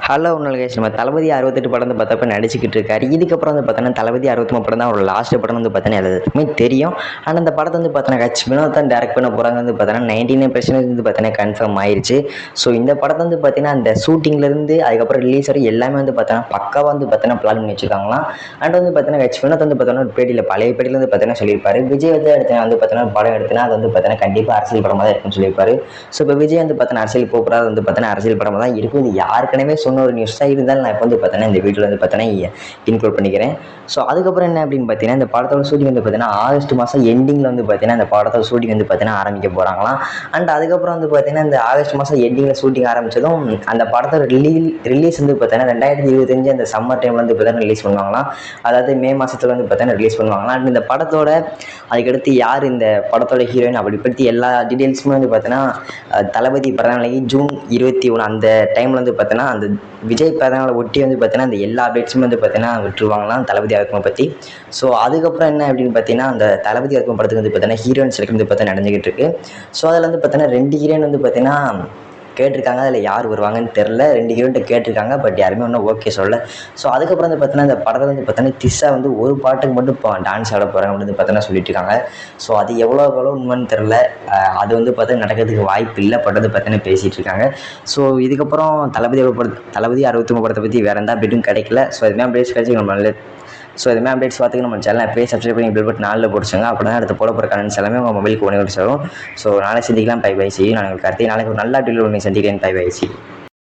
Hello உன்னல் நம்ம தளபதி 68 படம் வந்து பார்த்தப்ப நடிச்சுக்கிட்டு இருக்காரு. இதுக்கப்புறம் வந்து பார்த்தோன்னா தளபதி 63 படம் தான் அவரோட லாஸ்ட் படம் வந்து பார்த்தோன்னா எல்லாத்துக்குமே தெரியும். ஆனால் அந்த படத்தை வந்து பார்த்தோன்னா வினோத் தான் டைரக்ட் பண்ண போகிறாங்க வந்து பார்த்தோன்னா 99% வந்து பார்த்தோன்னா கன்ஃபார்ம் ஆயிடுச்சு. ஸோ இந்த படத்தை வந்து பார்த்தீங்கன்னா அந்த ஷூட்டிங்லேருந்து அதுக்கப்புறம் ரிலீஸ் வரை எல்லாமே வந்து பார்த்தோன்னா பக்காவாக வந்து பார்த்தோன்னா பிளான் பண்ணி வச்சுருக்காங்களாம். அண்ட் வந்து பார்த்தோன்னா வினோத் வந்து பார்த்தோன்னா ஒரு பேட்டியில் பழைய பேட்டியில் வந்து பார்த்தோன்னா சொல்லியிருப்பாரு, விஜய் வந்து எடுத்தேன் வந்து பார்த்தோன்னா படம் எடுத்தேன்னா அது வந்து பார்த்தோன்னா கண்டிப்பாக அரசியல் படமாக தான் இருக்குன்னு சொல்லியிருப்பாரு. ஸோ இப்போ விஜய் வந்து பார்த்தோன்னா அரசியல் போகிறாரு வந்து பார்த்தோன்னா அரசியல் படமாக தான் இருக்கும். இது யாருக்கனவே சொன்ன ஒரு நியூஸ் தான் இருந்தாலும் நான் இப்போ வந்து பார்த்தோன்னா இந்த வீடியோவில் வந்து பார்த்தோன்னா இன்க்ளூட் பண்ணிக்கிறேன். ஸோ அதுக்கப்புறம் என்ன அப்படின்னு பார்த்தீங்கன்னா இந்த படத்தோட ஷூட்டிங் வந்து பார்த்தீங்கன்னா ஆகஸ்ட் மாதம் எண்டிங்கில் வந்து பார்த்தீங்கன்னா இந்த படத்தோட ஷூட்டிங் வந்து பார்த்தீங்கன்னா ஆரம்பிக்க போகிறாங்களாம். அண்ட் அதுக்கப்புறம் வந்து பார்த்தீங்கன்னா இந்த ஆகஸ்ட் மாதம் எண்டிங்கில் ஷூட்டிங் ஆரம்பித்ததும் அந்த படத்தோட ரிலீஸ் வந்து பார்த்தீங்கன்னா 2025 அந்த சம்மர் டைமில் வந்து பார்த்தீங்கன்னா ரிலீஸ் பண்ணுவாங்களாம். அதாவது மே மாதத்தில் வந்து பார்த்தீங்கன்னா ரிலீஸ் பண்ணுவாங்களாம். அண்ட் இந்த படத்தோட அதுக்கடுத்து யார் இந்த படத்தோட ஹீரோயின் அப்படி பற்றி எல்லா டீட்டெயில்ஸுமே வந்து பார்த்தீங்கன்னா தளபதி பிறந்தநாளைக்கு ஜூன் 21 அந்த டைமில் வந்து பார்த்தீங்கன்னா அந்த விஜய் பிறந்தநாளை ஒட்டி வந்து பார்த்தீங்கன்னா அந்த எல்லா அப்டேட்ஸுமே வந்து பார்த்தீங்கன்னா விட்டுருவாங்களாம் தளபதி அர்ப்பம் பற்றி. ஸோ அதுக்கப்புறம் என்ன அப்படின்னு பார்த்தீங்கன்னா அந்த தளபதி அர்ப்பம் படத்துக்கு வந்து பார்த்தீங்கன்னா ஹீரோயின் செலக்ட் வந்து பார்த்தீங்கன்னா நடந்துகிட்டு இருக்கு. ஸோ அதில் வந்து பார்த்தீங்கன்னா 2 ஹீரோயின் வந்து பார்த்தீங்கன்னா கேட்டிருக்காங்க. அதில் யார் வருவாங்கன்னு தெரில. 2 ஹீரோயின்ட்ட கேட்டிருக்காங்க. பட் யாருமே ஒன்றும் ஓகே சொல்லல. ஸோ அதுக்கப்புறம் வந்து பார்த்தீங்கன்னா இந்த படத்தில் வந்து பார்த்தீங்கன்னா திஷா வந்து ஒரு பாட்டுக்கு மட்டும் இப்போ டான்ஸ் ஆட போகிறாங்க அப்படின்னு வந்து பார்த்தீங்கன்னா சொல்லிட்டு இருக்காங்க. ஸோ அது எவ்வளோ உண்மைன்னு தெரில. அது வந்து பார்த்தீங்கன்னா நடக்கிறதுக்கு வாய்ப்பு இல்லை. பட் வந்து பார்த்தீங்கன்னா பேசிகிட்டு இருக்காங்க. ஸோ இதுக்கப்புறம் தளபதி 63 படத்தை பற்றி வேறு எந்த அப்டேட்டும் கிடைக்கல. ஸோ இதுமாதிரி அப்டேட்ஸ் கிடைச்சி நம்ம அப்டேட்ஸ் பார்த்துக்கு நம்ம சேனல் எப்பயே சப்ஸ்கிரைப் பண்ணி பில் பட்டன் 4ல் போட்டுச்சுங்க. அப்போ தான் அடுத்து போட போகிற கமெண்ட்ஸ் எல்லாமே உங்கள் மொபைலுக்கு உடனே சேரும். ஸோ நாளை சந்திக்கலாம். By by. சி நான் உங்களுக்கு நாளைக்கு ஒரு நல்ல அப்டேட் ஒன்று சந்திக்கிறேன். By by. சி